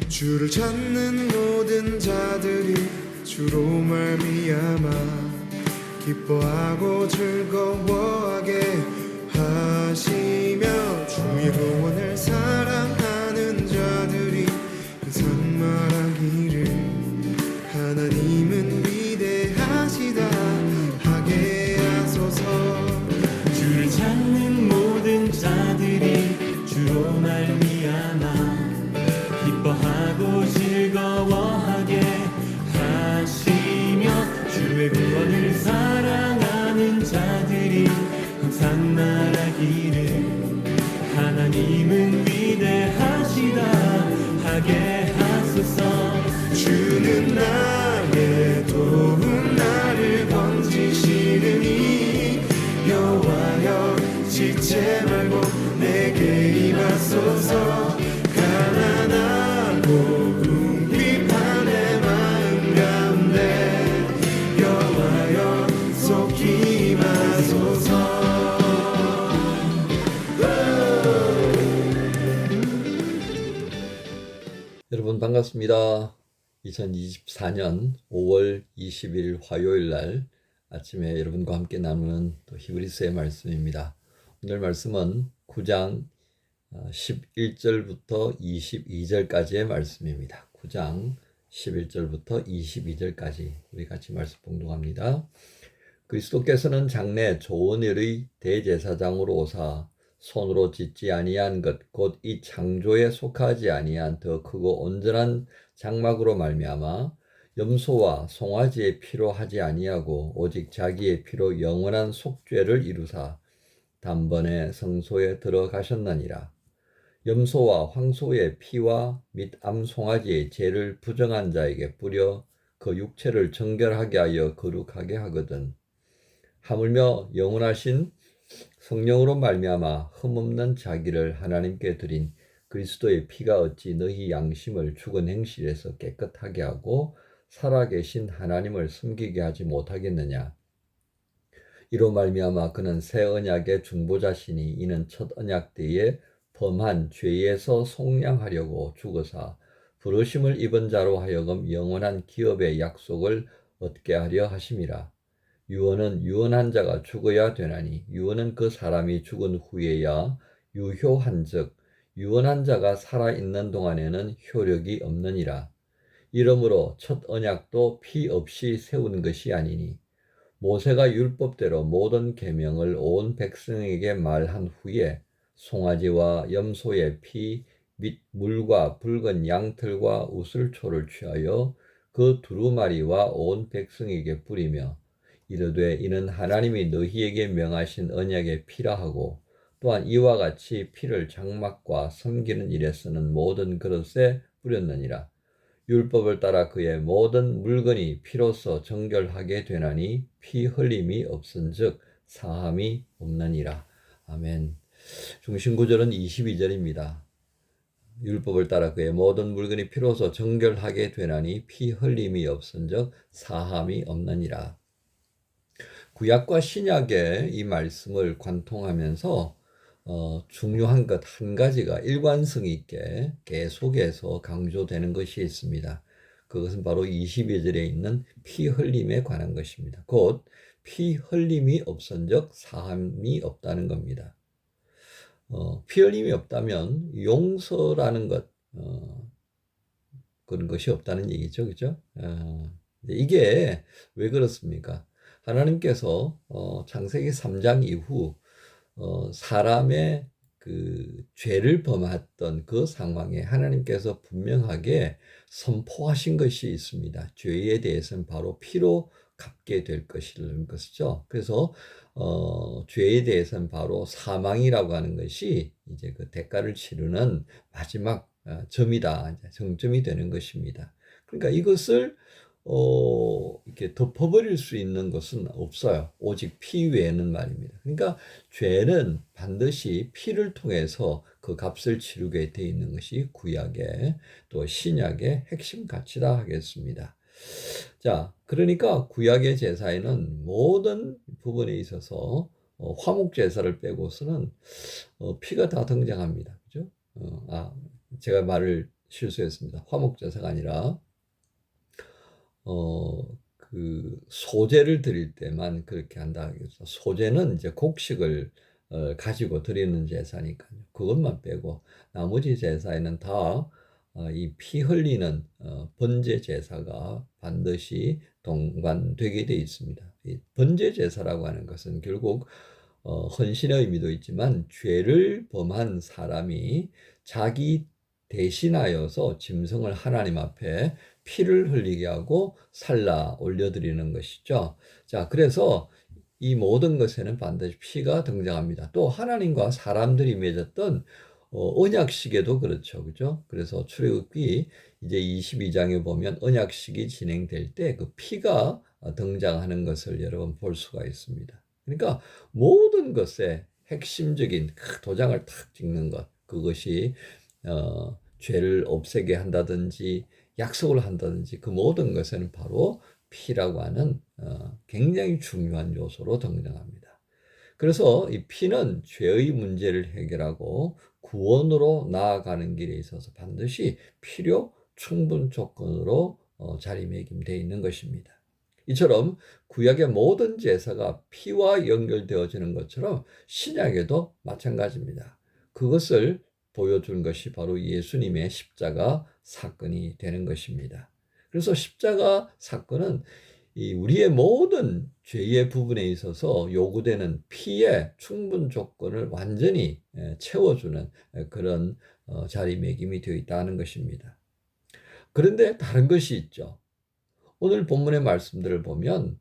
주를 찾는 모든 자들이 주로 말미암아 기뻐하고 즐거워하게 하시며 주의 구원을 사랑하는 자들이 항상 말하기를 하나님은 위대하시다 하게 하소서. 주를 찾는 모든 자들이 주로 말미암아 기뻐하고 즐거워하게 하시며 주의 구원을 사랑하는 자들이 항상 말하기를 하나님은 위대하시다 하게 하소서. 주는 나의 도움 나를 건지시느니 여호와여 지체 말고 내게 임하소서. 가난하고 궁핍한 내 마음 가운데 여호와여 속히 임하소서. 여러분 반갑습니다. 2024년 5월 20일 화요일 날 아침에 여러분과 함께 나누는 또 히브리서의 말씀입니다. 오늘 말씀은 9장 11절부터 22절까지의 말씀입니다. 9장 11절부터 22절까지 우리 같이 말씀 봉독합니다. 그리스도께서는 장래 좋은 일의 대제사장으로 오사 손으로 짓지 아니한 것 곧 이 창조에 속하지 아니한 더 크고 온전한 장막으로 말미암아 염소와 송아지의 피로 하지 아니하고 오직 자기의 피로 영원한 속죄를 이루사 단번에 성소에 들어가셨느니라. 염소와 황소의 피와 및 암송아지의 죄를 부정한 자에게 뿌려 그 육체를 정결하게 하여 거룩하게 하거든. 하물며 영원하신 성령으로 말미암아 흠없는 자기를 하나님께 드린 그리스도의 피가 어찌 너희 양심을 죽은 행실에서 깨끗하게 하고 살아계신 하나님을 숨기게 하지 못하겠느냐. 이로 말미암아 그는 새 언약의 중보자시니 이는 첫 언약 때에 범한 죄에서 속량하려고 죽으사 부르심을 입은 자로 하여금 영원한 기업의 약속을 얻게 하려 하심이라. 유언은 유언한 자가 죽어야 되나니 유언은 그 사람이 죽은 후에야 유효한즉 유언한 자가 살아있는 동안에는 효력이 없느니라. 이러므로 첫 언약도 피 없이 세운 것이 아니니 모세가 율법대로 모든 계명을 온 백성에게 말한 후에 송아지와 염소의 피 및 물과 붉은 양털과 우슬초를 취하여 그 두루마리와 온 백성에게 뿌리며 이르되 이는 하나님이 너희에게 명하신 언약의 피라 하고 또한 이와 같이 피를 장막과 섬기는 일에 쓰는 모든 그릇에 뿌렸느니라. 율법을 따라 그의 모든 물건이 피로써 정결하게 되나니 피 흘림이 없은즉 사함이 없느니라. 아멘. 중심구절은 22절입니다. 율법을 따라 그의 모든 물건이 피로써 정결하게 되나니 피 흘림이 없은즉 사함이 없느니라. 구약과 신약의 이 말씀을 관통하면서 중요한 것 한 가지가 일관성 있게 계속해서 강조되는 것이 있습니다. 그것은 바로 22절에 있는 피 흘림에 관한 것입니다. 곧 피 흘림이 없은즉 사함이 없다는 겁니다. 피 흘림이 없다면 용서라는 것 그런 것이 없다는 얘기죠, 그죠? 이게 왜 그렇습니까? 하나님께서 창세기 3장 이후 사람의 그 죄를 범했던 그 상황에 하나님께서 분명하게 선포하신 것이 있습니다. 죄에 대해서는 바로 피로 갚게 될 것이라는 것이죠. 그래서 죄에 대해서는 바로 사망이라고 하는 것이 이제 그 대가를 치르는 마지막 점이다, 정점이 되는 것입니다. 그러니까 이것을 이렇게 덮어버릴 수 있는 것은 없어요. 오직 피 외에는 말입니다. 그러니까 죄는 반드시 피를 통해서 그 값을 치르게 되어 있는 것이 구약의 또 신약의 핵심 가치다 하겠습니다. 자, 그러니까 구약의 제사에는 모든 부분에 있어서 화목 제사를 빼고서는 피가 다 등장합니다. 그죠? 제가 말을 실수했습니다. 화목제사가 아니라 그 소제를 드릴 때만 그렇게 한다 그래서 소제는 이제 곡식을 가지고 드리는 제사니까요. 그것만 빼고 나머지 제사에는 다 이 피 흘리는 번제 제사가 반드시 동반되게 되어 있습니다. 이 번제 제사라고 하는 것은 결국 헌신의 의미도 있지만 죄를 범한 사람이 자기 대신하여서 짐승을 하나님 앞에 피를 흘리게 하고 살라 올려드리는 것이죠. 자, 그래서 이 모든 것에는 반드시 피가 등장합니다. 또 하나님과 사람들이 맺었던 언약식에도 그렇죠. 그죠? 그래서 출애굽기 이제 22장에 보면 언약식이 진행될 때 그 피가 등장하는 것을 여러분 볼 수가 있습니다. 그러니까 모든 것에 핵심적인 도장을 탁 찍는 것, 그것이 죄를 없애게 한다든지 약속을 한다든지 그 모든 것에는 바로 피라고 하는 굉장히 중요한 요소로 등장합니다. 그래서 이 피는 죄의 문제를 해결하고 구원으로 나아가는 길에 있어서 반드시 필요 충분 조건으로 자리매김되어 있는 것입니다. 이처럼 구약의 모든 제사가 피와 연결되어지는 것처럼 신약에도 마찬가지입니다. 그것을 보여준 것이 바로 예수님의 십자가 사건이 되는 것입니다. 그래서 십자가 사건은 우리의 모든 죄의 부분에 있어서 요구되는 피의 충분 조건을 완전히 채워주는 그런 자리매김이 되어 있다는 것입니다. 그런데 다른 것이 있죠. 오늘 본문의 말씀들을 보면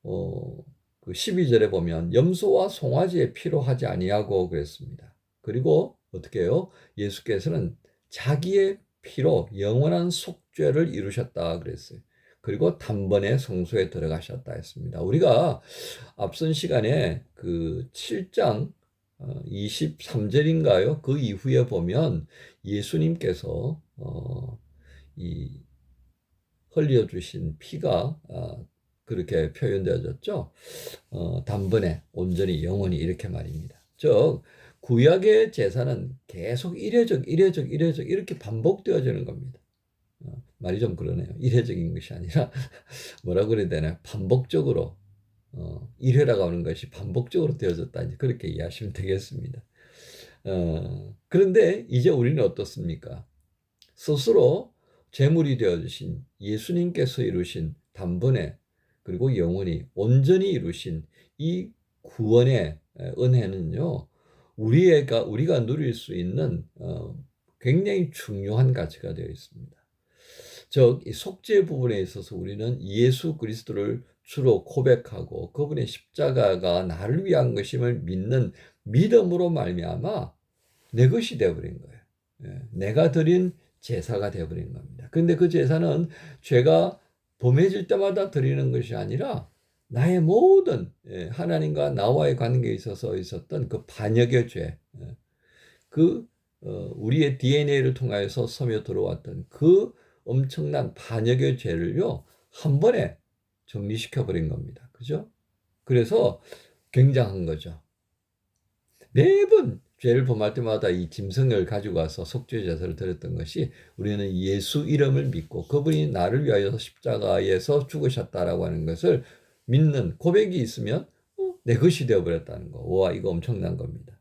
그 12절에 보면 염소와 송아지의 피로 하지 아니하고 그랬습니다. 그리고 어떻게 해요? 예수께서는 자기의 피로 영원한 속죄를 이루셨다 그랬어요. 그리고 단번에 성소에 들어가셨다 했습니다. 우리가 앞선 시간에 그 7장 23절인가요? 그 이후에 보면 예수님께서 이 흘려주신 피가 그렇게 표현되어졌죠. 단번에 온전히 영원히 이렇게 말입니다. 즉 구약의 제사는 계속 이례적 이렇게 반복되어지는 겁니다. 말이 좀 그러네요. 이례적인 것이 아니라 뭐라고 그래야 되나요? 반복적으로 1회라고 하는 것이 반복적으로 되어졌다. 이제 그렇게 이해하시면 되겠습니다. 그런데 이제 우리는 어떻습니까? 스스로 제물이 되어주신 예수님께서 이루신 단번에 그리고 영원히 온전히 이루신 이 구원의 은혜는요. 우리가 누릴 수 있는 굉장히 중요한 가치가 되어 있습니다. 즉, 이 속죄 부분에 있어서 우리는 예수 그리스도를 주로 고백하고 그분의 십자가가 나를 위한 것임을 믿는 믿음으로 말미암아 내 것이 되어버린 거예요. 내가 드린 제사가 되어버린 겁니다. 그런데 그 제사는 죄가 범해질 때마다 드리는 것이 아니라 나의 모든 하나님과 나와의 관계에 있어서 있었던 그 반역의 죄, 우리의 DNA를 통하여서 스며 들어왔던 그 엄청난 반역의 죄를요 한 번에 정리시켜 버린 겁니다. 그죠? 그래서 굉장한 거죠. 매번 죄를 범할 때마다 이 짐승을 가지고 와서 속죄 제사를 드렸던 것이 우리는 예수 이름을 믿고 그분이 나를 위하여 십자가에서 죽으셨다라고 하는 것을 믿는 고백이 있으면 내 것이 되어버렸다는 거. 와, 이거 엄청난 겁니다.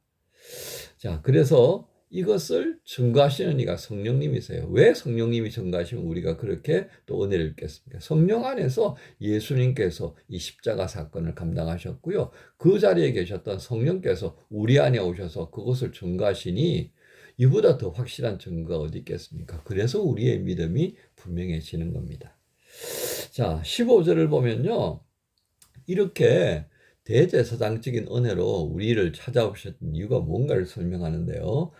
자, 그래서 이것을 증거하시는 이가 성령님이세요. 왜 성령님이 증거하시면 우리가 그렇게 또 은혜를 입겠습니까? 성령 안에서 예수님께서 이 십자가 사건을 감당하셨고요. 그 자리에 계셨던 성령께서 우리 안에 오셔서 그것을 증거하시니 이보다 더 확실한 증거가 어디 있겠습니까? 그래서 우리의 믿음이 분명해지는 겁니다. 자, 15절을 보면요. 이렇게 대제사장적인 은혜로 우리를 찾아오셨던 이유가 뭔가를 설명하는데요.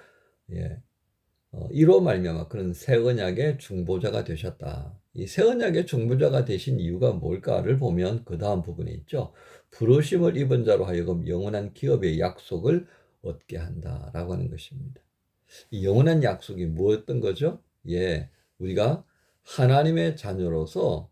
이로 말미암아 그런 새 언약의 중보자가 되셨다. 이 새 언약의 중보자가 되신 이유가 뭘까를 보면 그 다음 부분에 있죠. 부르심을 입은 자로 하여금 영원한 기업의 약속을 얻게 한다라고 하는 것입니다. 이 영원한 약속이 뭐였던 거죠? 우리가 하나님의 자녀로서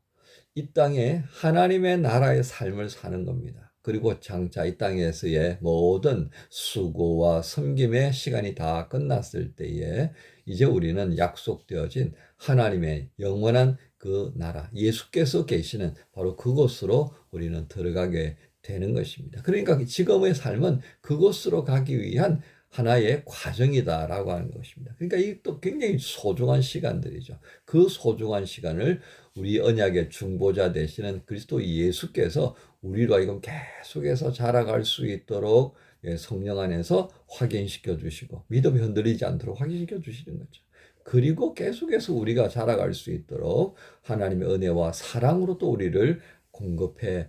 이 땅에 하나님의 나라의 삶을 사는 겁니다. 그리고 장차 이 땅에서의 모든 수고와 섬김의 시간이 다 끝났을 때에 이제 우리는 약속되어진 하나님의 영원한 그 나라, 예수께서 계시는 바로 그곳으로 우리는 들어가게 되는 것입니다. 그러니까 지금의 삶은 그곳으로 가기 위한 하나의 과정이다라고 하는 것입니다. 그러니까 이것도 굉장히 소중한 시간들이죠. 그 소중한 시간을 우리 언약의 중보자 되시는 그리스도 예수께서 우리로 하여금 계속해서 자라갈 수 있도록 성령 안에서 확인시켜 주시고 믿음이 흔들리지 않도록 확인시켜 주시는 거죠. 그리고 계속해서 우리가 자라갈 수 있도록 하나님의 은혜와 사랑으로 또 우리를 공급해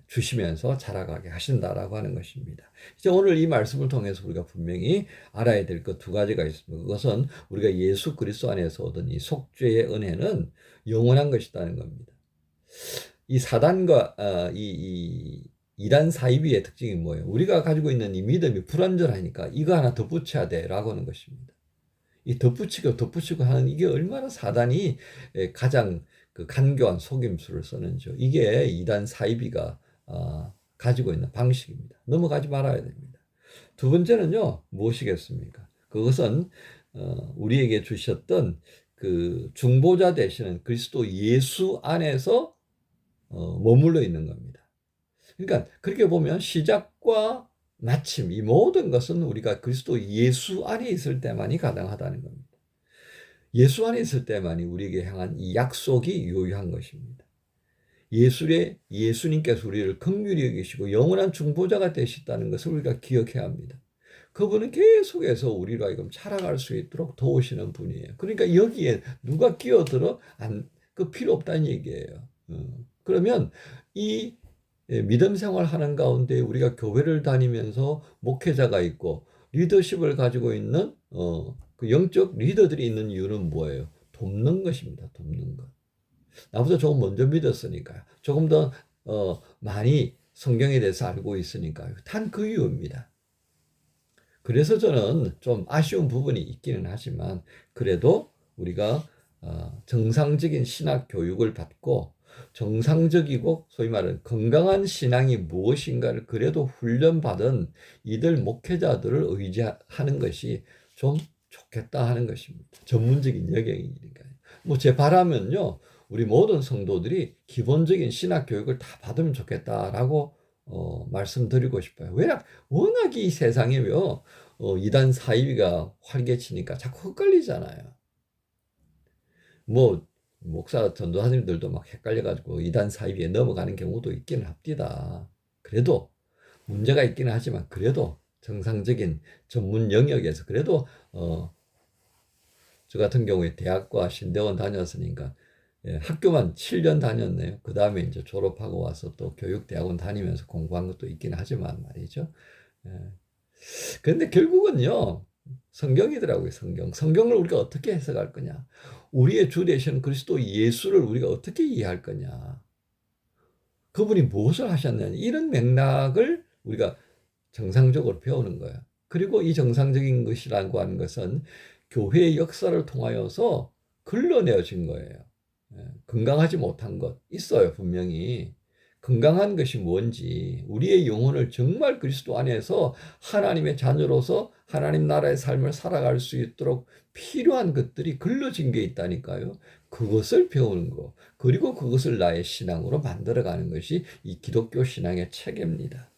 주시면서 자라가게 하신다라고 하는 것입니다. 이제 오늘 이 말씀을 통해서 우리가 분명히 알아야 될 것 두 가지가 있습니다. 그것은 우리가 예수 그리스도 안에서 얻은 이 속죄의 은혜는 영원한 것이라는 겁니다. 이 사단과 이 이단 사이비의 특징이 뭐예요? 우리가 가지고 있는 이 믿음이 불완전하니까 이거 하나 덧붙여야 돼라고 하는 것입니다. 이 덧붙이고 하는 이게 얼마나 사단이 가장 그 간교한 속임수를 쓰는지 이게 이단 사이비가 가지고 있는 방식입니다. 넘어가지 말아야 됩니다. 두 번째는요 무엇이겠습니까? 그것은 우리에게 주셨던 그 중보자 되시는 그리스도 예수 안에서 머물러 있는 겁니다. 그러니까 그렇게 보면 시작과 마침 이 모든 것은 우리가 그리스도 예수 안에 있을 때만이 가능하다는 겁니다. 예수 안에 있을 때만이 우리에게 향한 이 약속이 유효한 것입니다. 예수님께서 우리를 긍휼히 여기시고 영원한 중보자가 되셨다는 것을 우리가 기억해야 합니다. 그분은 계속해서 우리로 하여금 자라갈 수 있도록 도우시는 분이에요. 그러니까 여기에 누가 끼어들어 그 필요 없다는 얘기예요. 그러면 이 믿음 생활하는 가운데 우리가 교회를 다니면서 목회자가 있고 리더십을 가지고 있는 그 영적 리더들이 있는 이유는 뭐예요? 돕는 것입니다. 돕는 것. 나보다 조금 먼저 믿었으니까요. 조금 더 많이 성경에 대해서 알고 있으니까요. 단 그 이유입니다. 그래서 저는 좀 아쉬운 부분이 있기는 하지만 그래도 우리가 정상적인 신학 교육을 받고 정상적이고 소위 말하는 건강한 신앙이 무엇인가를 그래도 훈련받은 이들 목회자들을 의지하는 것이 좀 좋겠다 하는 것입니다. 전문적인 영역이니까요. 뭐 제 바람은요, 우리 모든 성도들이 기본적인 신학 교육을 다 받으면 좋겠다라고 말씀드리고 싶어요. 워낙 이 세상에요, 이단 사이비가 활개치니까 자꾸 헷갈리잖아요. 뭐 목사 전도사님들도 막 헷갈려가지고 이단 사이비에 넘어가는 경우도 있기는 합디다. 그래도 문제가 있기는 하지만 그래도 정상적인 전문 영역에서 그래도 저 같은 경우에 대학과 신대원 다녔으니까 학교만 7년 다녔네요. 그 다음에 이제 졸업하고 와서 또 교육대학원 다니면서 공부한 것도 있긴 하지만 말이죠. 그런데 결국은요, 성경이더라고요. 성경을 우리가 어떻게 해석할 거냐, 우리의 주 되시는 그리스도 예수를 우리가 어떻게 이해할 거냐, 그분이 무엇을 하셨느냐, 이런 맥락을 우리가 정상적으로 배우는 거예요. 그리고 이 정상적인 것이라고 하는 것은 교회의 역사를 통하여서 걸러내어진 거예요. 건강하지 못한 것 있어요. 분명히 건강한 것이 뭔지, 우리의 영혼을 정말 그리스도 안에서 하나님의 자녀로서 하나님 나라의 삶을 살아갈 수 있도록 필요한 것들이 걸러진 게 있다니까요. 그것을 배우는 거, 그리고 그것을 나의 신앙으로 만들어가는 것이 이 기독교 신앙의 체계입니다.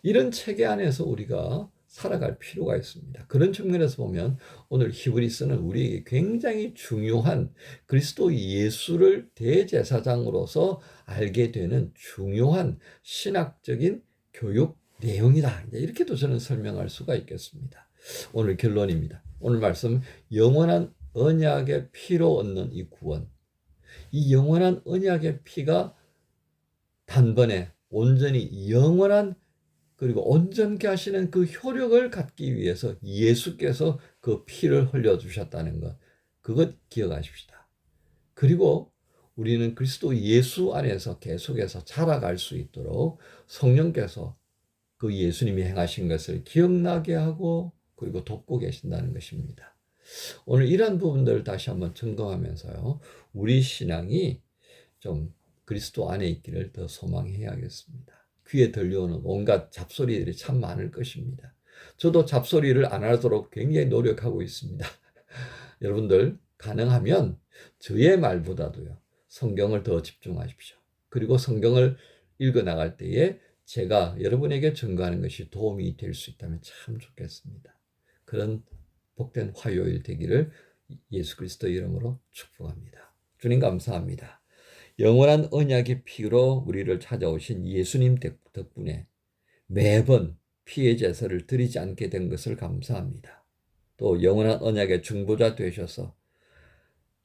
이런 체계 안에서 우리가 살아갈 필요가 있습니다. 그런 측면에서 보면 오늘 히브리서는 우리에게 굉장히 중요한 그리스도 예수를 대제사장으로서 알게 되는 중요한 신학적인 교육 내용이다. 이렇게도 저는 설명할 수가 있겠습니다. 오늘 결론입니다. 오늘 말씀, 영원한 언약의 피로 얻는 이 구원, 이 영원한 언약의 피가 단번에 온전히 영원한 그리고 온전케 하시는 그 효력을 갖기 위해서 예수께서 그 피를 흘려주셨다는 것, 그것 기억하십시다. 그리고 우리는 그리스도 예수 안에서 계속해서 자라갈 수 있도록 성령께서 그 예수님이 행하신 것을 기억나게 하고 그리고 돕고 계신다는 것입니다. 오늘 이런 부분들을 다시 한번 점검하면서요, 우리 신앙이 좀 그리스도 안에 있기를 더 소망해야겠습니다. 귀에 들려오는 온갖 잡소리들이 참 많을 것입니다. 저도 잡소리를 안 하도록 굉장히 노력하고 있습니다. 여러분들 가능하면 저의 말보다도요, 성경을 더 집중하십시오. 그리고 성경을 읽어 나갈 때에 제가 여러분에게 증거하는 것이 도움이 될 수 있다면 참 좋겠습니다. 그런 복된 화요일 되기를 예수 그리스도 이름으로 축복합니다. 주님 감사합니다. 영원한 언약의 피로 우리를 찾아오신 예수님 덕분에 매번 피의 제사를 드리지 않게 된 것을 감사합니다. 또 영원한 언약의 중보자 되셔서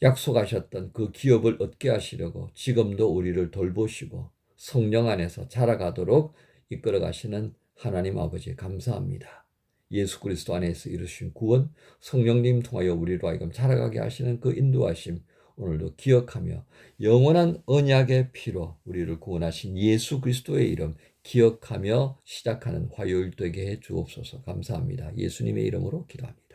약속하셨던 그 기업을 얻게 하시려고 지금도 우리를 돌보시고 성령 안에서 자라가도록 이끌어 가시는 하나님 아버지 감사합니다. 예수 그리스도 안에서 이루신 구원, 성령님 통하여 우리로 하여금 자라가게 하시는 그 인도하심 오늘도 기억하며 영원한 언약의 피로 우리를 구원하신 예수 그리스도의 이름 기억하며 시작하는 화요일 되게 해 주옵소서. 감사합니다. 예수님의 이름으로 기도합니다.